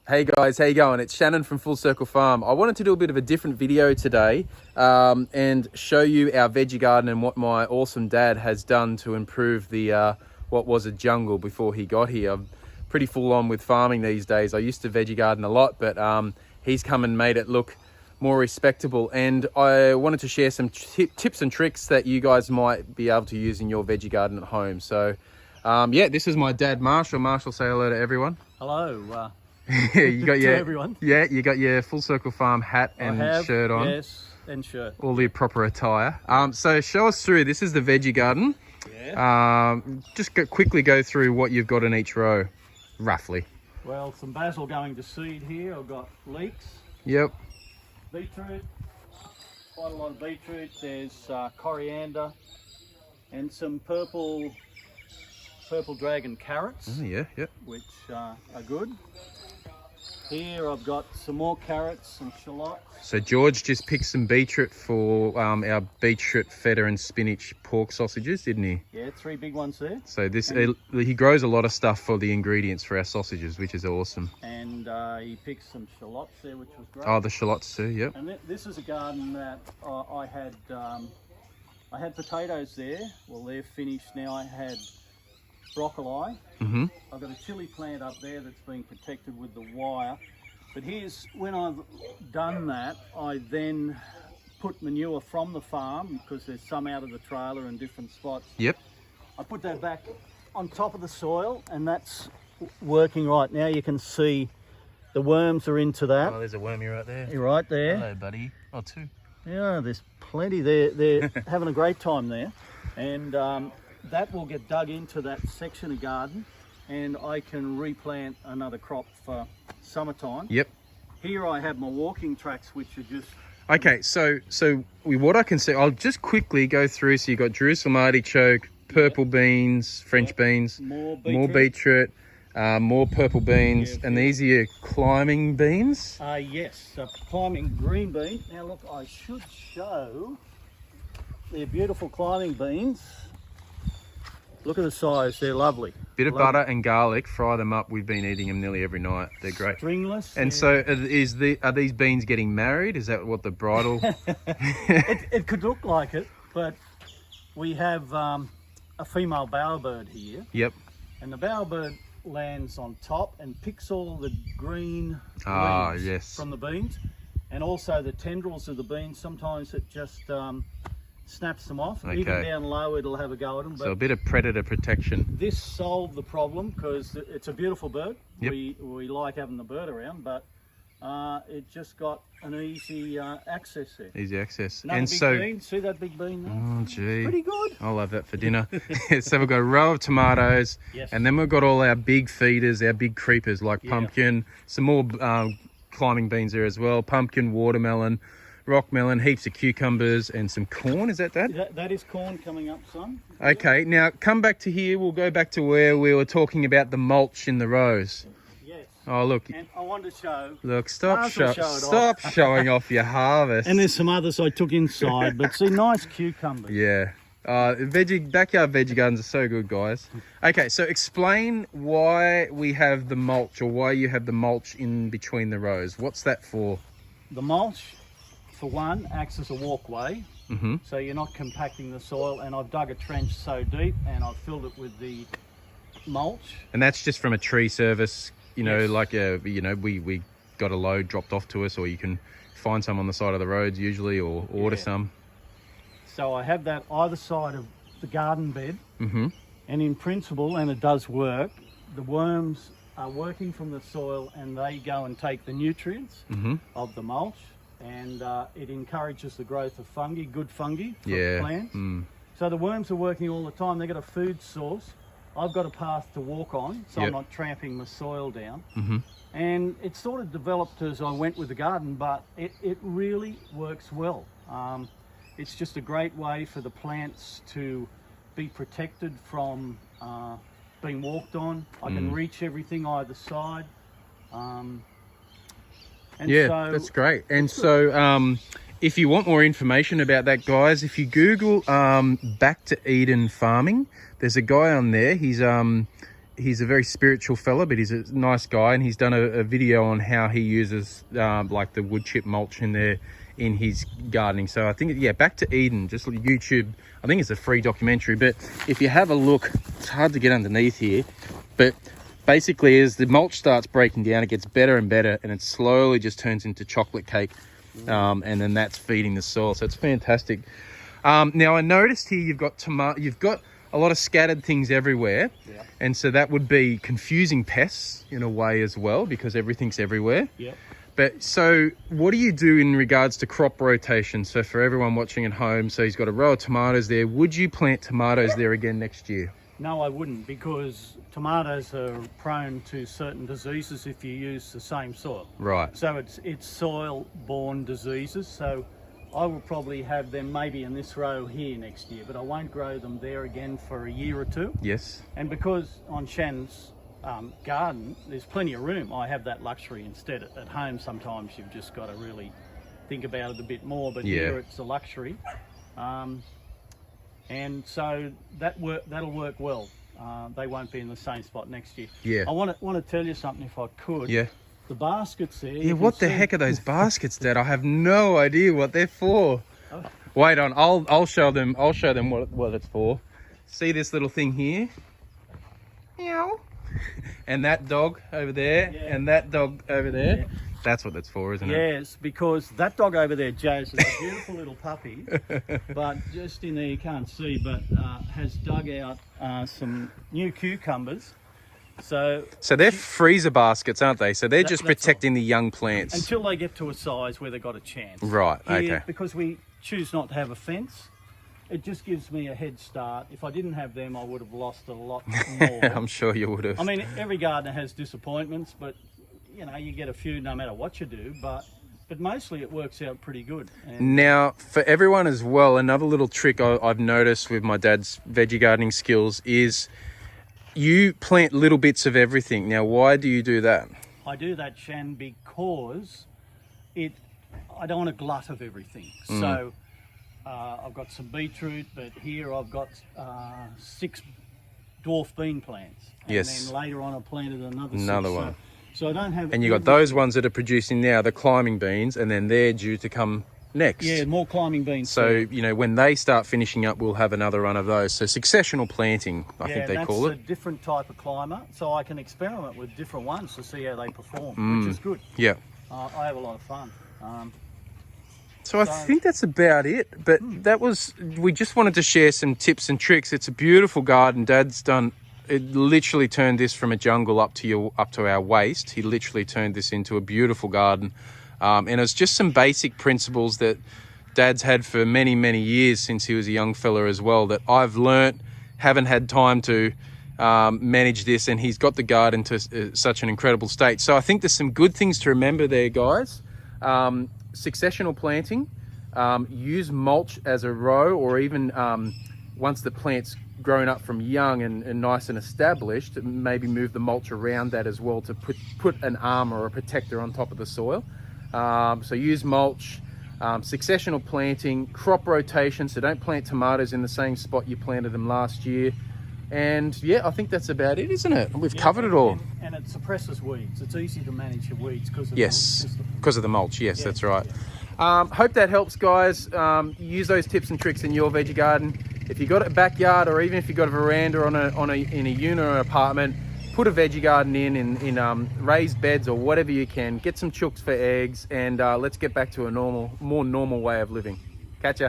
Hey guys, how you going? It's Shannon from Full Circle Farm. I wanted to do a bit of a different video today and show you our veggie garden and what my awesome dad has done to improve the what was a jungle before he got here. I'm pretty full on with farming these days. I used to veggie garden a lot, but he's come and made it look more respectable. And I wanted to share some tips and tricks that you guys might be able to use in your veggie garden at home. So yeah, this is my dad, Marshall. Marshall, say hello to everyone. Hello. Yeah, you got your everyone. Yeah, you got your Full Circle Farm hat and shirt on. Yes, and shirt. All the proper attire. So show us through. This is the veggie garden. Yeah. Just quickly go through what you've got in each row, roughly. Well, some basil going to seed here. I've got leeks. Yep. Beetroot. Quite a lot of beetroot. There's coriander and some purple dragon carrots. Oh yeah, yep. Which are good. Here I've got some more carrots and shallots. So George just picked some beetroot for our beetroot feta and spinach pork sausages, didn't he? Yeah, 3 big ones there. So this he grows a lot of stuff for the ingredients for our sausages, which is awesome. And he picked some shallots there, which was great. Oh, the shallots too, yep. And this is a garden that I had potatoes there. Well, they're finished now. I had broccoli. Mm-hmm. I've got a chili plant up there that's been protected with the wire. But here's when I've done that, I then put manure from the farm, because there's some out of the trailer in different spots. Yep. I put that back on top of the soil, and that's working right now. You can see the worms are into that. Oh, there's a wormy right there. You're right there. Hello, buddy. Oh, 2. Yeah, there's plenty. They're having a great time there. And that will get dug into that section of garden, and I can replant another crop for summertime. Yep. Here I have my walking tracks, which are just... Okay, so what I can see, I'll just quickly go through. So you've got Jerusalem artichoke, purple beans, French beans, more beetroot, more purple beans, and these are your climbing beans? Yes, climbing green bean. Now look, I should show they're beautiful climbing beans. Look at the size, they're lovely. Bit of butter and garlic, fry them up. We've been eating them nearly every night. They're great. Stringless. And so are these beans getting married? Is that what the bridal... it could look like it, but we have a female bowerbird here. Yep. And the bowerbird lands on top and picks all the green leaves from the beans, and also the tendrils of the beans. Sometimes it just snaps them off. Okay. Even down low it'll have a go at them. But so a bit of predator protection. This solved the problem, because it's a beautiful bird. Yep. We like having the bird around, but it just got an easy access there. Easy access. Another and big so bean. See that big bean there? Oh gee, pretty good. I'll have that for dinner. So we've got a row of tomatoes. Yes. And then we've got all our big feeders, our big creepers like pumpkin, some more climbing beans there as well, pumpkin, watermelon, rock melon, heaps of cucumbers, and some corn. Is that? That is corn coming up, son. Okay, now come back to here. We'll go back to where we were talking about the mulch in the rows. Yes. Oh, look. And I wanted to show... Look, stop showing off your harvest. And there's some others I took inside, but see, nice cucumbers. Yeah. Backyard veggie gardens are so good, guys. Okay, so explain why we have the mulch, or why you have the mulch in between the rows. What's that for? The mulch, for one, acts as a walkway, Mm-hmm. so you're not compacting the soil. And I've dug a trench so deep, and I've filled it with the mulch. And that's just from a tree service, you know, Yes. like we got a load dropped off to us, or you can find some on the side of the roads usually, or order some. So I have that either side of the garden bed, Mm-hmm. and in principle, and it does work, the worms are working from the soil, and they go and take the nutrients Mm-hmm. of the mulch, and it encourages the growth of fungi, good fungi for plants. Mm. So the worms are working all the time. They've got a food source. I've got a path to walk on, so I'm not tramping the soil down. Mm-hmm. And it sort of developed as I went with the garden, but it really works well. It's just a great way for the plants to be protected from being walked on. I can reach everything either side. That's great. And so if you want more information about that, guys, if you Google Back to Eden Farming, there's a guy on there. He's he's a very spiritual fella, but he's a nice guy, and he's done a video on how he uses like the wood chip mulch in there in his gardening. So I think, yeah, Back to Eden, just YouTube. I think it's a free documentary, but if you have a look, it's hard to get underneath here, but basically as the mulch starts breaking down, it gets better and better, and it slowly just turns into chocolate cake, and then that's feeding the soil. So it's fantastic. Now I noticed here you've got a lot of scattered things everywhere, Yeah. and so that would be confusing pests in a way as well, because everything's everywhere. Yeah. But so what do you do in regards to crop rotation? So for everyone watching at home, so he's got a row of tomatoes there. Would you plant tomatoes there again next year? No, I wouldn't, because tomatoes are prone to certain diseases if you use the same soil. Right. So it's soil-borne diseases. So I will probably have them maybe in this row here next year, but I won't grow them there again for a year or two. Yes. And because on Shannon's garden, there's plenty of room, I have that luxury instead. At home, sometimes you've just got to really think about it a bit more, but Yeah. here it's a luxury. And so that'll work well. They won't be in the same spot next year. Yeah. I want to tell you something if I could. Yeah. The baskets there. Yeah, what the heck are those baskets, Dad? I have no idea what they're for. Oh. Wait on, I'll show them what it's for. See this little thing here? Meow. And that dog over there, Yeah. and that dog over there. Yeah. That's what that's for, isn't it? Yes, because that dog over there, Jazz, is a beautiful little puppy, but just in there you can't see, but has dug out some new cucumbers. So they're freezer baskets, aren't they? So they're just that's protecting the young plants. until they get to a size where they've got a chance. Right, Here, okay. Because we choose not to have a fence, it just gives me a head start. If I didn't have them, I would have lost a lot more. I'm sure you would have. I mean, every gardener has disappointments, but you know, you get a few no matter what you do, but mostly it works out pretty good. And Now, for everyone as well, another little trick I've noticed with my dad's veggie gardening skills is you plant little bits of everything. Now, why do you do that? I do that, Shan, because I don't want a glut of everything. So I've got some beetroot, but here I've got 6 dwarf bean plants. And Yes. then later on I planted another 6. one. So I don't have... And you got those ones that are producing now, the climbing beans, and then they're due to come next. Yeah, more climbing beans. So, too. you know, when they start finishing up, we'll have another run of those. So successional planting, I think they call that's it. a different type of climber, so I can experiment with different ones to see how they perform, which is good. Yeah. I have a lot of fun. So I think that's about it. But we just wanted to share some tips and tricks. It's a beautiful garden. Dad's done, it literally turned this from a jungle up to our waist. He literally turned this into a beautiful garden. And it's just some basic principles that Dad's had for many, many years since he was a young fella as well, that I've learnt, haven't had time to manage this, and he's got the garden to such an incredible state. So I think there's some good things to remember there, guys. Successional planting, use mulch as a row, or even once the plant's grown up from young and nice and established, maybe move the mulch around that as well to put an arm or a protector on top of the soil. So use mulch, successional planting, crop rotation, so don't plant tomatoes in the same spot you planted them last year. And yeah, I think that's about it, isn't it? We've covered it all. And it suppresses weeds. It's easy to manage your weeds because of Yes, because of the mulch. Yes, Yeah, that's right. Hope that helps, guys. Use those tips and tricks in your veggie garden. If you've got a backyard, or even if you've got a veranda in a unit or an apartment, put a veggie garden in raised beds or whatever you can. Get some chooks for eggs, and let's get back to a more normal way of living. Catch ya.